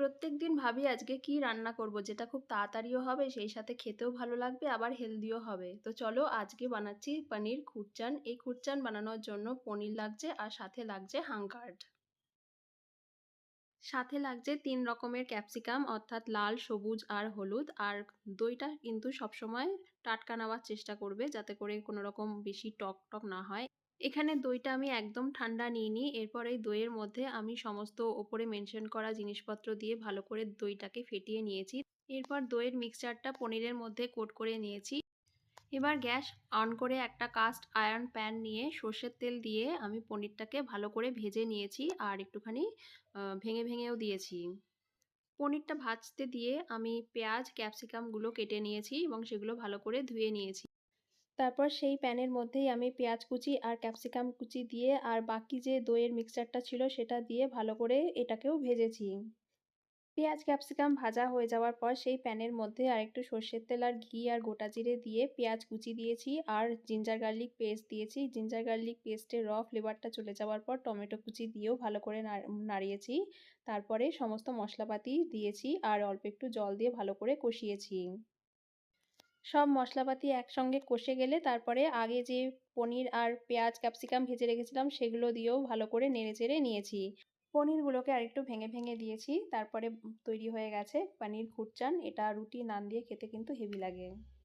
প্রত্যেকদিন ভাবি আজকে কি রান্না করব যেটা খুব তাড়াতাড়িও হবে সেই সাথে খেতেও ভালো লাগবে আবার হেলদিও হবে। তো চলো আজকে বানাচ্ছি পনির খুরচান। এই খুরচান বানানোর জন্য পনির লাগছে আর সাথে লাগছে হাঙ্গার্ড। সাথে লাগছে ৩ রকমের ক্যাপসিকাম অর্থাৎ লাল, সবুজ আর হলুদ। আর দইটা কিন্তু সবসময় টাটকা নেওয়ার চেষ্টা করবে যাতে করে কোনো রকম বেশি টক না হয়। এখানে দইটা আমি একদম ঠান্ডা নিইনি। এরপর এই দইয়ের মধ্যে আমি সমস্ত ওপরে মেনশন করা জিনিসপত্র দিয়ে ভালো করে দইটাকে ফেটিয়ে নিয়েছি। এরপর দইয়ের মিক্সচারটা পনিরের মধ্যে কোট করে নিয়েছি। এবার গ্যাস অন করে একটা কাস্ট আয়রন প্যান নিয়ে সর্ষের তেল দিয়ে আমি পনিরটাকে ভালো করে ভেজে নিয়েছি আর একটুখানি ভেঙেও দিয়েছি। পনিরটা ভাজতে দিয়ে আমি পেঁয়াজ, ক্যাপসিকামগুলো কেটে নিয়েছি এবং সেগুলো ভালো করে ধুয়ে নিয়েছি। তারপর সেই প্যানের মধ্যেই আমি পেঁয়াজ কুচি আর ক্যাপসিকাম কুচি দিয়ে আর বাকি যে দইয়ের মিক্সচারটা ছিল সেটা দিয়ে ভালো করে এটাকেও ভেজেছি। পেঁয়াজ ক্যাপসিকাম ভাজা হয়ে যাওয়ার পর সেই প্যানের মধ্যে আরেকটু সর্ষের তেল আর ঘি আর গোটা জিরে দিয়ে পেঁয়াজ কুচি দিয়েছি আর জিঞ্জার গার্লিক পেস্ট দিয়েছি। জিঞ্জার গার্লিক পেস্টের ফ্লেভারটা চলে যাওয়ার পর টমেটো কুচি দিয়েও ভালো করে নাড়িয়েছি। তারপরে সমস্ত মশলাপাতি দিয়েছি আর অল্প একটু জল দিয়ে ভালো করে কষিয়েছি। সব মশলাপাতি একসঙ্গে কষে গেলে তারপরে আগে যে পনির আর পেঁয়াজ ক্যাপসিকাম ভেজে রেখেছিলাম সেগুলো দিয়েও ভালো করে নেড়েচেড়ে নিয়েছি। পনিরগুলোকে আরেকটু ভেঙে দিয়েছি। তারপরে তৈরি হয়ে গেছে পনির খুরচান। এটা রুটি, নান দিয়ে খেতে কিন্তু হেভি লাগে।